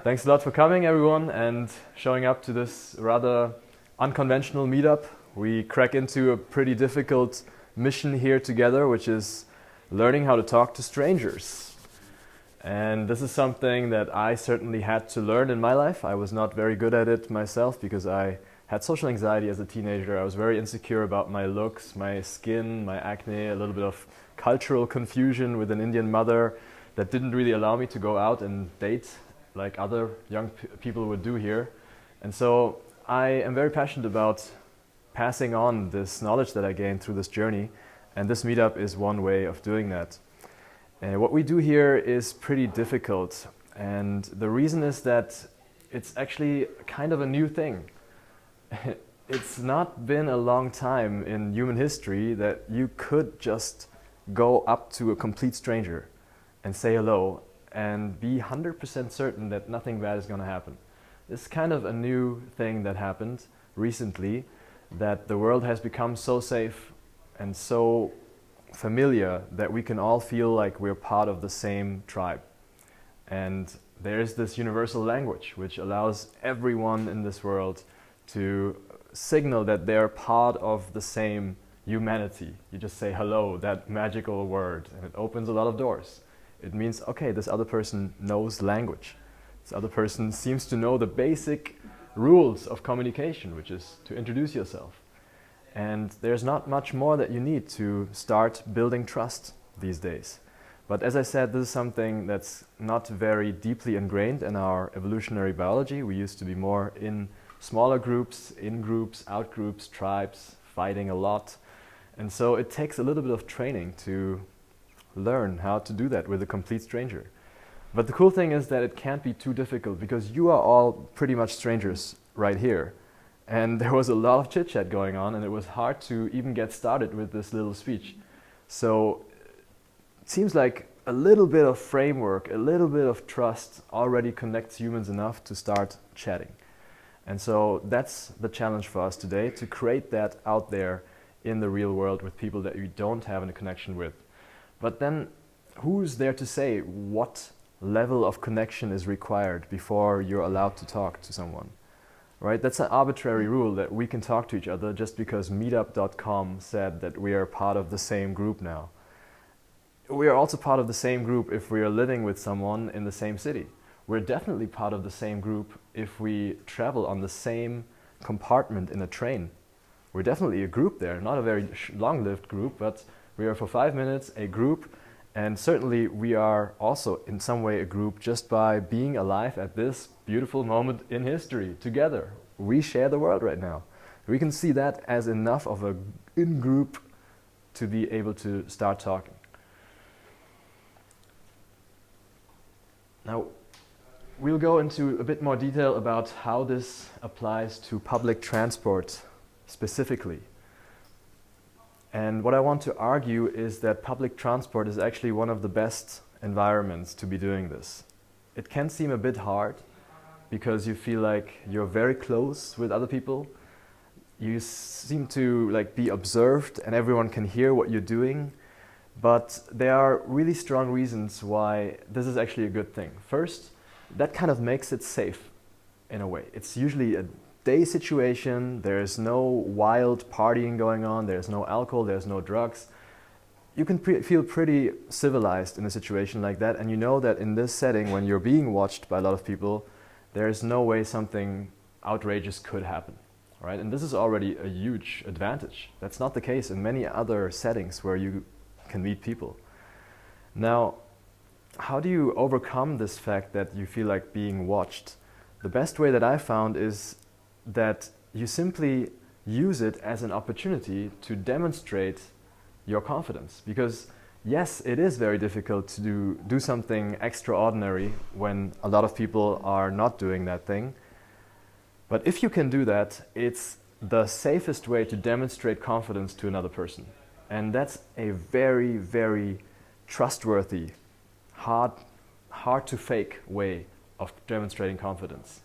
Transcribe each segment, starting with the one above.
Thanks a lot for coming, everyone, and showing up to this rather unconventional meetup. We crack into a pretty difficult mission here together, which is learning how to talk to strangers. And this is something that I certainly had to learn in my life. I was not very good at it myself because I had social anxiety as a teenager. I was very insecure about my looks, my skin, my acne, a little bit of cultural confusion with an Indian mother that didn't really allow me to go out and date like other young people would do here. And so I am very passionate about passing on this knowledge that I gained through this journey, and this meetup is one way of doing that. And what we do here is pretty difficult, and the reason is that it's actually kind of a new thing. It's not been a long time in human history that you could just go up to a complete stranger and say hello and be 100% certain that nothing bad is going to happen. It's kind of a new thing that happened recently, that the world has become so safe and so familiar that we can all feel like we're part of the same tribe. And there's this universal language which allows everyone in this world to signal that they're part of the same humanity. You just say hello, that magical word, and it opens a lot of doors. It means, okay, this other person knows language. This other person seems to know the basic rules of communication, which is to introduce yourself. And there's not much more that you need to start building trust these days. But as I said, this is something that's not very deeply ingrained in our evolutionary biology. We used to be more in smaller groups, in groups, out groups, tribes, fighting a lot. And so it takes a little bit of training to learn how to do that with a complete stranger. But the cool thing is that it can't be too difficult because you are all pretty much strangers right here. And there was a lot of chit chat going on, and it was hard to even get started with this little speech. So it seems like a little bit of framework, a little bit of trust already connects humans enough to start chatting. And so that's the challenge for us today, to create that out there in the real world with people that you don't have a connection with. But then who's there to say what level of connection is required before you're allowed to talk to someone? Right? That's an arbitrary rule that we can talk to each other just because Meetup.com said that we are part of the same group now. We are also part of the same group if we are living with someone in the same city. We're definitely part of the same group if we travel on the same compartment in a train. We're definitely a group there, not a very long-lived group, but we are for 5 minutes a group, and certainly we are also in some way a group just by being alive at this beautiful moment in history together. We share the world right now. We can see that as enough of a in-group to be able to start talking. Now, we'll go into a bit more detail about how this applies to public transport specifically. And what I want to argue is that public transport is actually one of the best environments to be doing this. It can seem a bit hard because you feel like you're very close with other people. You seem to be observed and everyone can hear what you're doing. But there are really strong reasons why this is actually a good thing. First, that kind of makes it safe in a way. It's usually a day situation, there's no wild partying going on, there's no alcohol, there's no drugs. You can feel pretty civilized in a situation like that, and you know that in this setting, when you're being watched by a lot of people, there's no way something outrageous could happen, right? And this is already a huge advantage. That's not the case in many other settings where you can meet people. Now, how do you overcome this fact that you feel like being watched? The best way that I found is that you simply use it as an opportunity to demonstrate your confidence. Because yes, it is very difficult to do something extraordinary when a lot of people are not doing that thing. But if you can do that, it's the safest way to demonstrate confidence to another person. And that's a very, very trustworthy, hard to fake way of demonstrating confidence,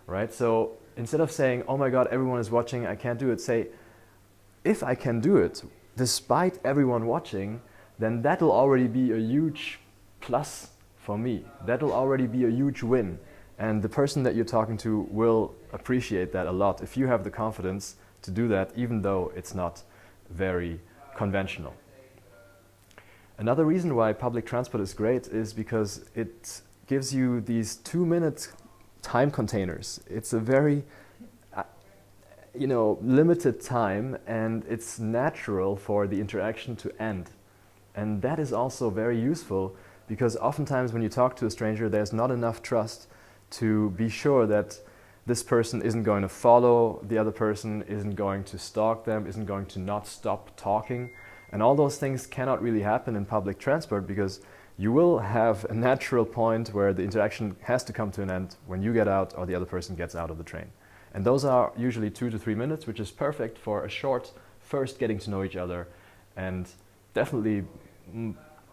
right? So instead of saying, oh my God, everyone is watching, I can't do it, say, if I can do it, despite everyone watching, then that'll already be a huge plus for me. That'll already be a huge win. And the person that you're talking to will appreciate that a lot if you have the confidence to do that, even though it's not very conventional. Another reason why public transport is great is because it gives you these 2-minute time containers. It's a very limited time, and it's natural for the interaction to end. And that is also very useful, because oftentimes when you talk to a stranger, there's not enough trust to be sure that this person isn't going to follow the other person, isn't going to stalk them, isn't going to not stop talking. And all those things cannot really happen in public transport, because you will have a natural point where the interaction has to come to an end when you get out or the other person gets out of the train. And those are usually 2 to 3 minutes, which is perfect for a short first getting to know each other, and definitely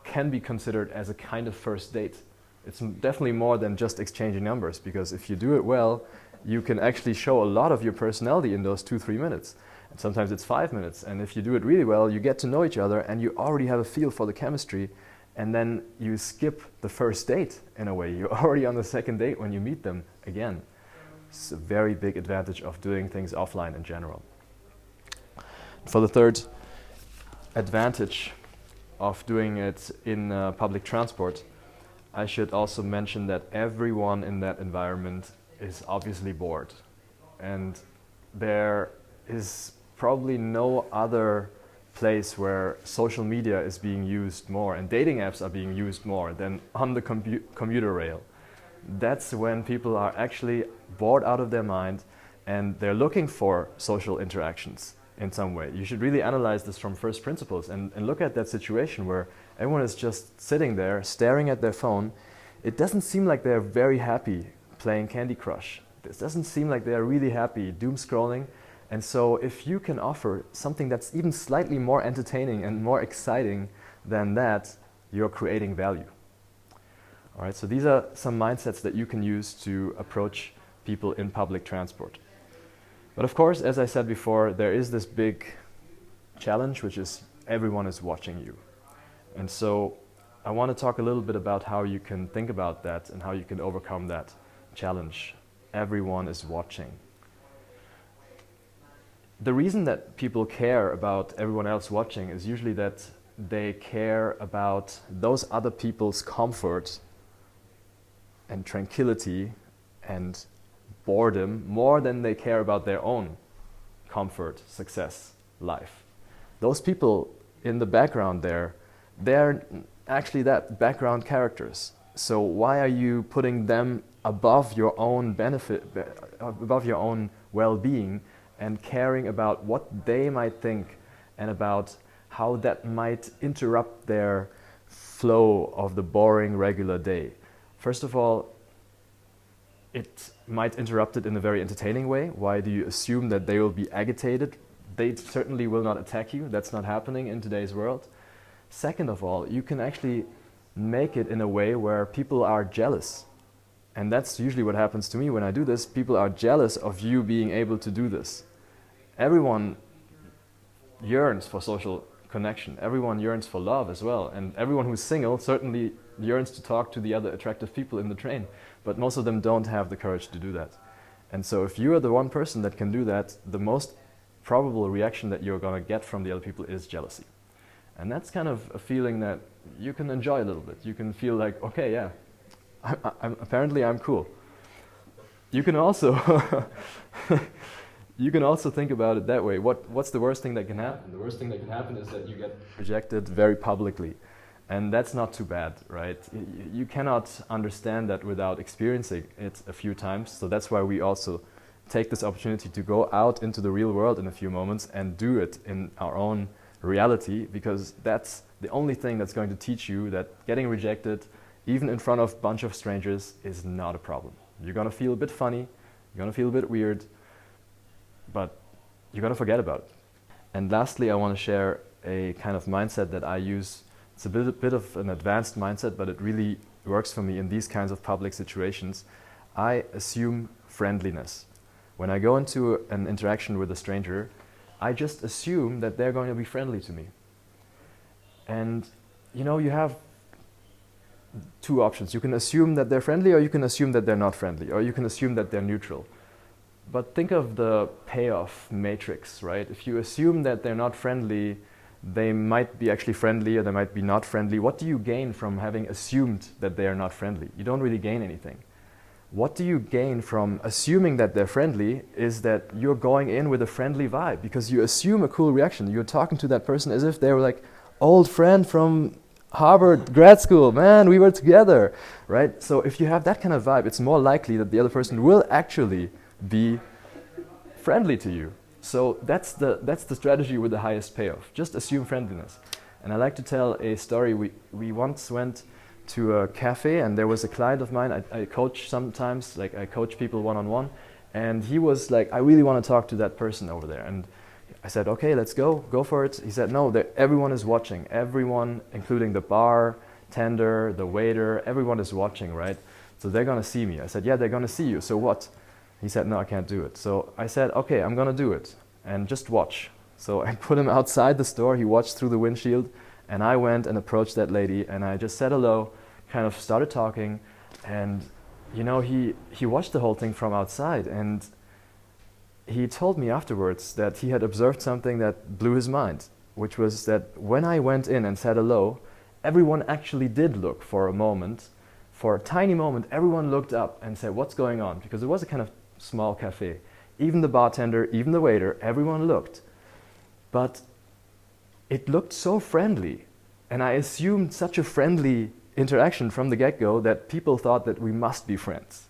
can be considered as a kind of first date. It's definitely more than just exchanging numbers, because if you do it well, you can actually show a lot of your personality in those 2-3 minutes. And sometimes it's 5 minutes, and if you do it really well, you get to know each other and you already have a feel for the chemistry, and then you skip the first date in a way. You're already on the second date when you meet them again. It's a very big advantage of doing things offline in general. For the third advantage of doing it in public transport, I should also mention that everyone in that environment is obviously bored. And there is probably no other place where social media is being used more and dating apps are being used more than on the commuter rail. That's when people are actually bored out of their mind and they're looking for social interactions in some way. You should really analyze this from first principles and look at that situation where everyone is just sitting there staring at their phone. It doesn't seem like they're very happy playing Candy Crush. This doesn't seem like they're really happy doom scrolling. And so if you can offer something that's even slightly more entertaining and more exciting than that, you're creating value. All right, so these are some mindsets that you can use to approach people in public transport. But of course, as I said before, there is this big challenge, which is everyone is watching you. And so I want to talk a little bit about how you can think about that and how you can overcome that challenge. Everyone is watching. The reason that people care about everyone else watching is usually that they care about those other people's comfort and tranquility and boredom more than they care about their own comfort, success, life. Those people in the background there, they're actually that background characters. So why are you putting them above your own benefit, above your own well-being, and caring about what they might think and about how that might interrupt their flow of the boring regular day? First of all, it might interrupt it in a very entertaining way. Why do you assume that they will be agitated? They certainly will not attack you. That's not happening in today's world. Second of all, you can actually make it in a way where people are jealous. And that's usually what happens to me when I do this. People are jealous of you being able to do this. Everyone yearns for social connection. Everyone yearns for love as well. And everyone who's single certainly yearns to talk to the other attractive people in the train. But most of them don't have the courage to do that. And so if you are the one person that can do that, the most probable reaction that you're going to get from the other people is jealousy. And that's kind of a feeling that you can enjoy a little bit. You can feel like, okay, yeah, apparently I'm cool. You can also you can also think about it that way. What's the worst thing that can happen? The worst thing that can happen is that you get rejected very publicly. And that's not too bad, right? You cannot understand that without experiencing it a few times. So that's why we also take this opportunity to go out into the real world in a few moments and do it in our own reality, because that's the only thing that's going to teach you that getting rejected, even in front of a bunch of strangers, is not a problem. You're going to feel a bit funny, you're going to feel a bit weird, but you're going to forget about it. And lastly, I want to share a kind of mindset that I use. It's a bit of an advanced mindset, but it really works for me in these kinds of public situations. I assume friendliness. When I go into an interaction with a stranger, I just assume that they're going to be friendly to me. And you know, you have two options. You can assume that they're friendly, or you can assume that they're not friendly, or you can assume that they're neutral. But think of the payoff matrix, right? If you assume that they're not friendly, they might be actually friendly or they might be not friendly. What do you gain from having assumed that they are not friendly? You don't really gain anything. What do you gain from assuming that they're friendly is that you're going in with a friendly vibe because you assume a cool reaction. You're talking to that person as if they were like old friend from Harvard grad school, man, we were together, right? So if you have that kind of vibe, it's more likely that the other person will actually be friendly to you. So that's the strategy with the highest payoff. Just assume friendliness. And I like to tell a story. We once went to a cafe, and there was a client of mine. I coach sometimes, like I coach people one-on-one, and he was like, I really want to talk to that person over there. And I said, okay, let's go for it. He said, no, everyone is watching. Everyone, including the bartender, the waiter, everyone is watching, right? So they're going to see me. I said, yeah, they're going to see you. So what? He said, no, I can't do it. So I said, okay, I'm going to do it, and just watch. So I put him outside the store. He watched through the windshield, and I went and approached that lady, and I just said hello, kind of started talking, and you know, he watched the whole thing from outside, and he told me afterwards that he had observed something that blew his mind, which was that when I went in and said hello, everyone actually did look for a moment. For a tiny moment, everyone looked up and said, what's going on? Because it was a kind of small cafe. Even the bartender, even the waiter, everyone looked. But it looked so friendly, and I assumed such a friendly interaction from the get-go that people thought that we must be friends.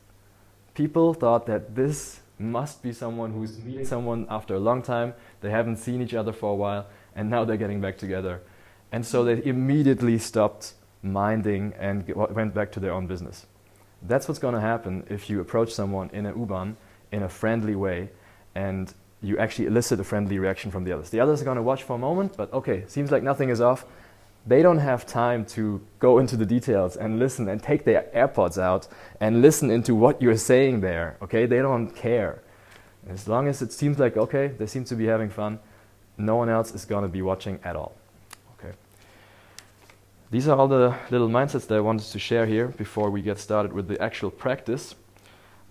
People thought that this must be someone who's meeting someone after a long time, they haven't seen each other for a while, and now they're getting back together. And so they immediately stopped minding and went back to their own business. That's what's going to happen if you approach someone in an U-Bahn in a friendly way and you actually elicit a friendly reaction from the others. The others are going to watch for a moment, but okay, seems like nothing is off. They don't have time to go into the details and listen and take their AirPods out and listen into what you're saying there, okay? They don't care. As long as it seems like, okay, they seem to be having fun, no one else is going to be watching at all. Okay. These are all the little mindsets that I wanted to share here before we get started with the actual practice.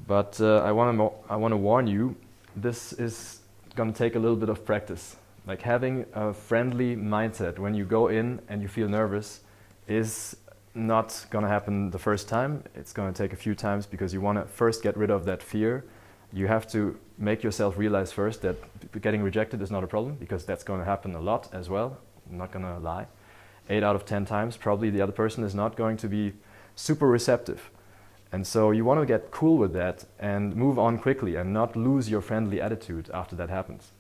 But I want to warn you, this is going to take a little bit of practice. Like having a friendly mindset when you go in and you feel nervous is not going to happen the first time. It's going to take a few times because you want to first get rid of that fear. You have to make yourself realize first that getting rejected is not a problem, because that's going to happen a lot as well. I'm not going to lie. 8 out of 10 times, probably the other person is not going to be super receptive. And so you want to get cool with that and move on quickly and not lose your friendly attitude after that happens.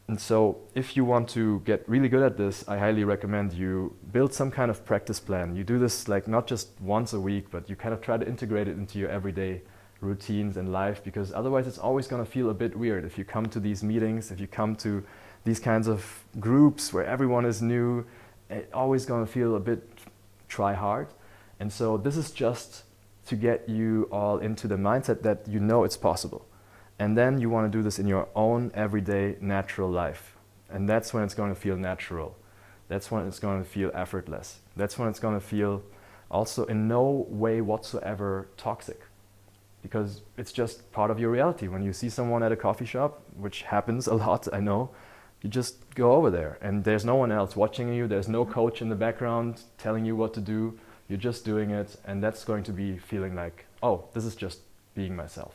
And so if you want to get really good at this, I highly recommend you build some kind of practice plan. You do this like not just once a week, but you kind of try to integrate it into your everyday routines and life, because otherwise it's always going to feel a bit weird if you come to these meetings, if you come to these kinds of groups where everyone is new. It's always going to feel a bit try hard. And so this is just to get you all into the mindset that you know it's possible. And then you want to do this in your own everyday natural life. And that's when it's going to feel natural. That's when it's going to feel effortless. That's when it's going to feel also in no way whatsoever toxic. Because it's just part of your reality. When you see someone at a coffee shop, which happens a lot, I know, you just go over there and there's no one else watching you. There's no coach in the background telling you what to do. You're just doing it, and that's going to be feeling like, oh, this is just being myself.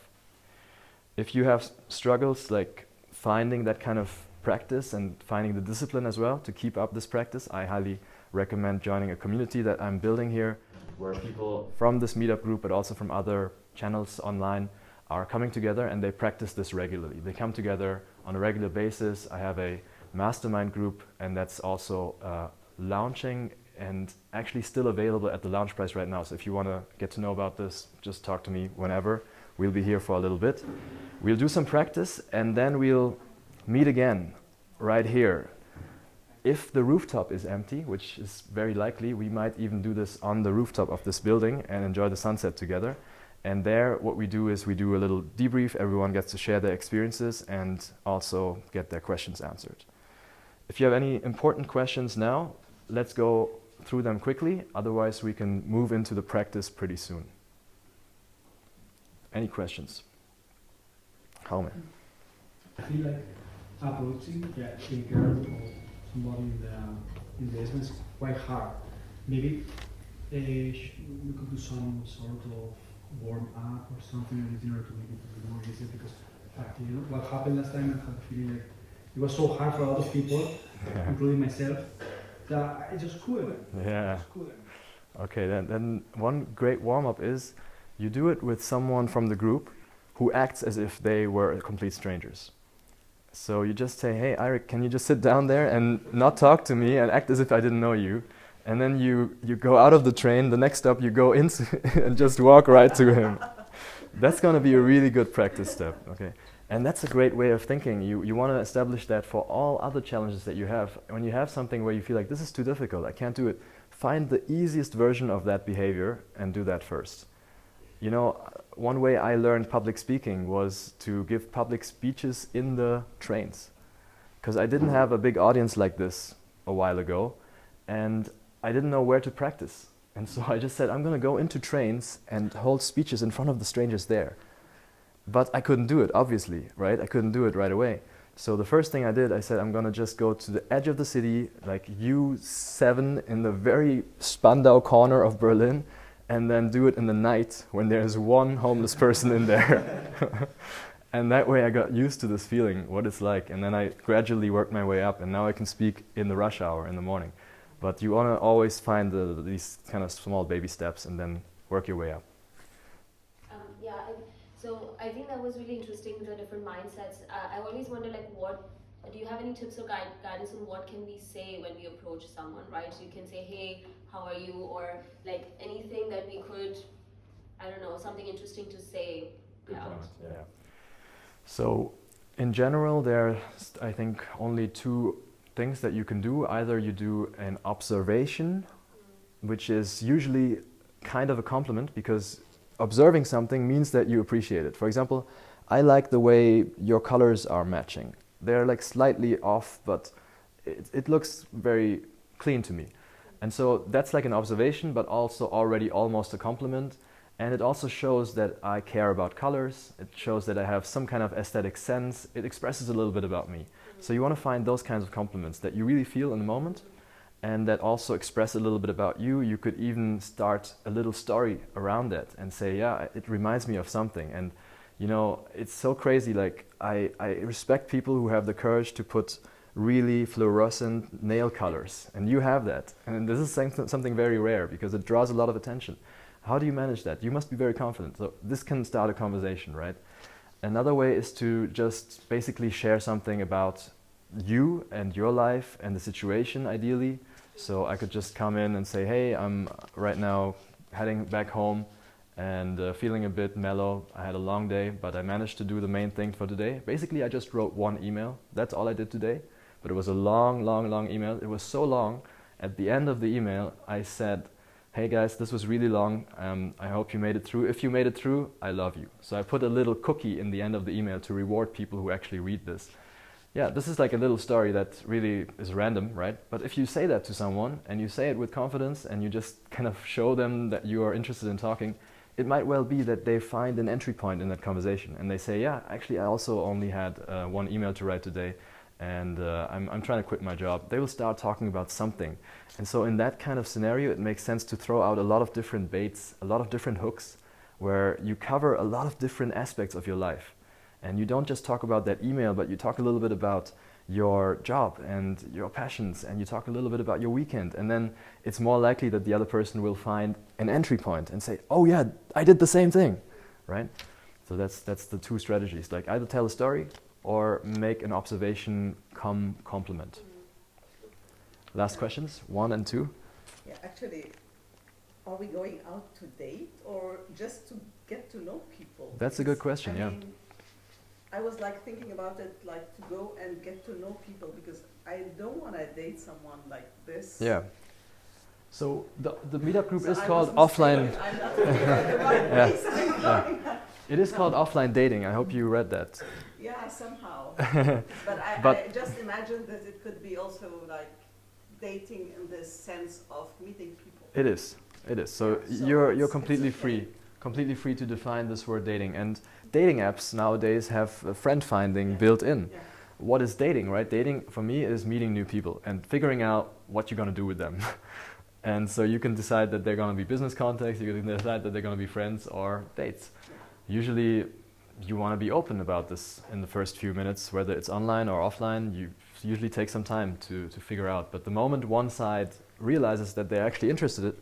If you have struggles like finding that kind of practice and finding the discipline as well to keep up this practice, I highly recommend joining a community that I'm building here, where people from this Meetup group, but also from other channels online, are coming together and they practice this regularly. They come together on a regular basis. I have a Mastermind Group, and that's also launching and actually still available at the launch price right now. So if you want to get to know about this, just talk to me whenever. We'll be here for a little bit. We'll do some practice, and then we'll meet again right here. If the rooftop is empty, which is very likely, we might even do this on the rooftop of this building and enjoy the sunset together. And there, what we do is we do a little debrief. Everyone gets to share their experiences and also get their questions answered. If you have any important questions now, let's go through them quickly, otherwise we can move into the practice pretty soon. Any questions? Jaume. I feel like approaching a girl or somebody in the essence is quite hard. Maybe we could do some sort of warm up or something in order to make it a bit more easy, because you know what happened last time, I had the feeling like it was so hard for a lot of people, including myself, that I just couldn't. Yeah. Okay, then one great warm-up is you do it with someone from the group who acts as if they were complete strangers. So you just say, hey, Eirik, can you just sit down there and not talk to me and act as if I didn't know you? And then you go out of the train, the next stop you go into and just walk right to him. That's going to be a really good practice step, okay? And that's a great way of thinking. You want to establish that for all other challenges that you have. When you have something where you feel like this is too difficult, I can't do it, find the easiest version of that behavior and do that first. You know, one way I learned public speaking was to give public speeches in the trains. Because I didn't have a big audience like this a while ago, and I didn't know where to practice. And so I just said, I'm going to go into trains and hold speeches in front of the strangers there. But I couldn't do it, obviously, right? I couldn't do it right away. So the first thing I did, I said, I'm going to just go to the edge of the city, like U7 in the very Spandau corner of Berlin, and then do it in the night when there's one homeless person in there. And that way I got used to this feeling, what it's like. And then I gradually worked my way up, and now I can speak in the rush hour in the morning. But you want to always find these kind of small baby steps and then work your way up. So I think that was really interesting, the different mindsets. I always wonder, like, do you have any tips or guidance on what can we say when we approach someone, right? So you can say, hey, how are you? Or like anything that we could, I don't know, something interesting to say. Good point. Yeah. So in general, there's, I think, only two things that you can do. Either you do an observation, which is usually kind of a compliment, because observing something means that you appreciate it. For example, I like the way your colors are matching. They're like slightly off, but it looks very clean to me. And so that's like an observation, but also already almost a compliment. And it also shows that I care about colors. It shows that I have some kind of aesthetic sense. It expresses a little bit about me. So you want to find those kinds of compliments that you really feel in the moment, and that also express a little bit about you. You could even start a little story around that and say, yeah, it reminds me of something. And you know, it's so crazy. Like I respect people who have the courage to put really fluorescent nail colors, and you have that. And this is something very rare because it draws a lot of attention. How do you manage that? You must be very confident. So this can start a conversation, right? Another way is to just basically share something about you and your life and the situation, ideally. So I could just come in and say, hey, I'm right now heading back home and feeling a bit mellow. I had a long day, but I managed to do the main thing for today. Basically, I just wrote one email. That's all I did today. But it was a long, long, long email. It was so long. At the end of the email, I said, hey guys, this was really long. I hope you made it through. If you made it through, I love you. So I put a little cookie in the end of the email to reward people who actually read this. Yeah, this is like a little story that really is random, right? But if you say that to someone and you say it with confidence and you just kind of show them that you are interested in talking, it might well be that they find an entry point in that conversation and they say, yeah, actually I also only had one email to write today and I'm trying to quit my job. They will start talking about something. And so in that kind of scenario, it makes sense to throw out a lot of different baits, a lot of different hooks, where you cover a lot of different aspects of your life. And you don't just talk about that email, but you talk a little bit about your job and your passions, and you talk a little bit about your weekend. And then it's more likely that the other person will find an entry point and say, oh yeah, I did the same thing, right? So that's the two strategies, like either tell a story or make an observation come compliment. Last questions, 1 and 2. Yeah, actually, are we going out to date or just to get to know people? That's a good question, I mean, I was like thinking about it, like to go and get to know people, because I don't want to date someone like this. Yeah. So the Meetup group is I called wasn't offline. I'm not thinking about the right place. Yeah. It is called offline dating. I hope you read that. Yeah, somehow. But I just imagined that it could be also like dating in the sense of meeting people. It is. It is. So, So you're it's completely okay. free. Completely free to define this word dating. And dating apps nowadays have friend finding Yeah. built in. Yeah. What is dating, right? Dating for me is meeting new people and figuring out what you're going to do with them. And so you can decide that they're going to be business contacts, you can decide that they're going to be friends or dates. Usually you want to be open about this in the first few minutes, whether it's online or offline. You usually take some time to figure out. But the moment one side realizes that they're actually interested,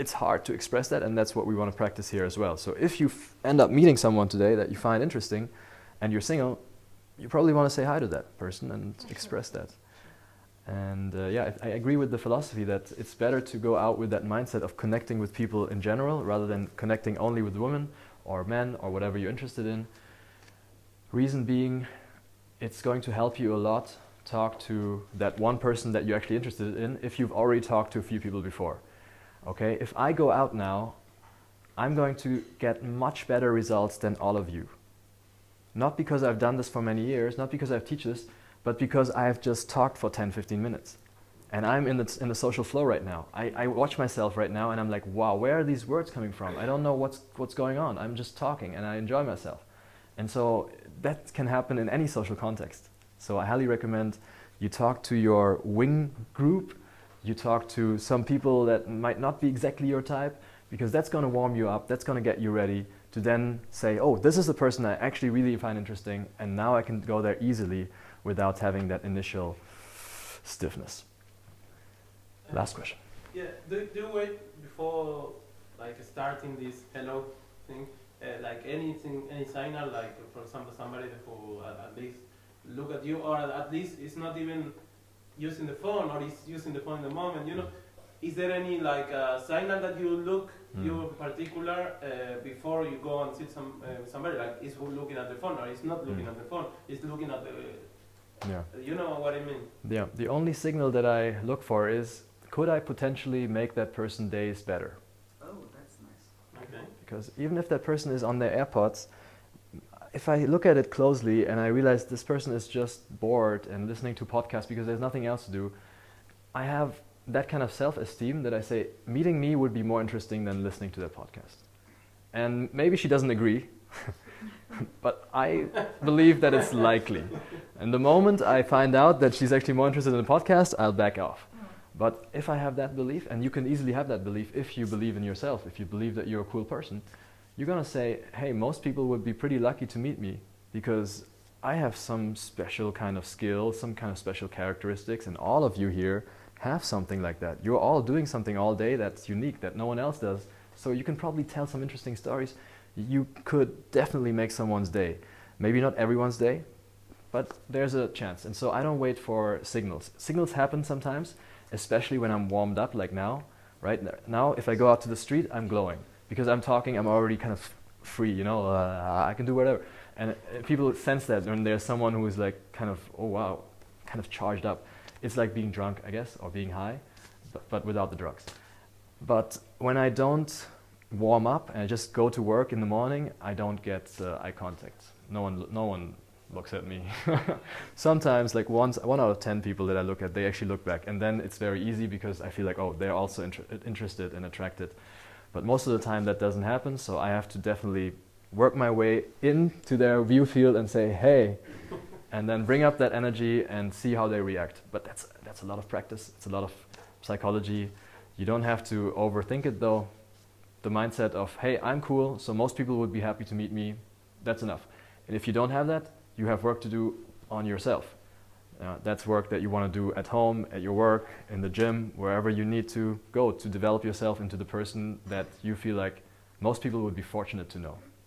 it's hard to express that, and that's what we want to practice here as well. So if you end up meeting someone today that you find interesting and you're single, you probably want to say hi to that person and express that. And I agree with the philosophy that it's better to go out with that mindset of connecting with people in general rather than connecting only with women or men or whatever you're interested in. Reason being, it's going to help you a lot talk to that one person that you're actually interested in if you've already talked to a few people before. Okay, if I go out now, I'm going to get much better results than all of you. Not because I've done this for many years, not because I've taught this, but because I've just talked for 10, 15 minutes. And I'm in the social flow right now. I watch myself right now and I'm like, wow, where are these words coming from? I don't know what's going on. I'm just talking and I enjoy myself. And so that can happen in any social context. So I highly recommend you talk to your wing group, you talk to some people that might not be exactly your type, because that's going to warm you up, that's going to get you ready to then say, oh, this is the person I actually really find interesting, and now I can go there easily without having that initial stiffness. Last question. Yeah, do you wait before like starting this hello thing, like anything, any signal, like for example somebody who at least look at you, or at least it's not even using the phone, or is using the phone in the moment, you know, is there any like signal that you look, you in particular, before you go and see somebody, like is looking at the phone, or is not looking at the phone, is looking at the, you know what I mean? Yeah, the only signal that I look for is, could I potentially make that person days better? Oh, that's nice. Okay. Because even if that person is on their AirPods, if I look at it closely and I realize this person is just bored and listening to podcasts because there's nothing else to do, I have that kind of self-esteem that I say, meeting me would be more interesting than listening to that podcast. And maybe she doesn't agree, but I believe that it's likely. And the moment I find out that she's actually more interested in the podcast, I'll back off. But if I have that belief, and you can easily have that belief if you believe in yourself, if you believe that you're a cool person, you're going to say, hey, most people would be pretty lucky to meet me because I have some special kind of skill, some kind of special characteristics, and all of you here have something like that. You're all doing something all day that's unique, that no one else does. So you can probably tell some interesting stories. You could definitely make someone's day. Maybe not everyone's day, but there's a chance. And so I don't wait for signals. Signals happen sometimes, especially when I'm warmed up like now. Right now, if I go out to the street, I'm glowing. Because I'm talking, I'm already kind of free, you know, I can do whatever. And people sense that when there's someone who is like kind of, oh wow, kind of charged up. It's like being drunk, I guess, or being high, but without the drugs. But when I don't warm up and I just go to work in the morning, I don't get eye contact. No one looks at me. Sometimes, like one out of 10 people that I look at, they actually look back. And then it's very easy because I feel like, oh, they're also interested and attracted. But most of the time that doesn't happen, so I have to definitely work my way into their view field and say, hey, and then bring up that energy and see how they react. But that's a lot of practice. It's a lot of psychology. You don't have to overthink it though. The mindset of, hey, I'm cool, so most people would be happy to meet me, that's enough. And if you don't have that, you have work to do on yourself. That's work that you want to do at home, at your work, in the gym, wherever you need to go to develop yourself into the person that you feel like most people would be fortunate to know.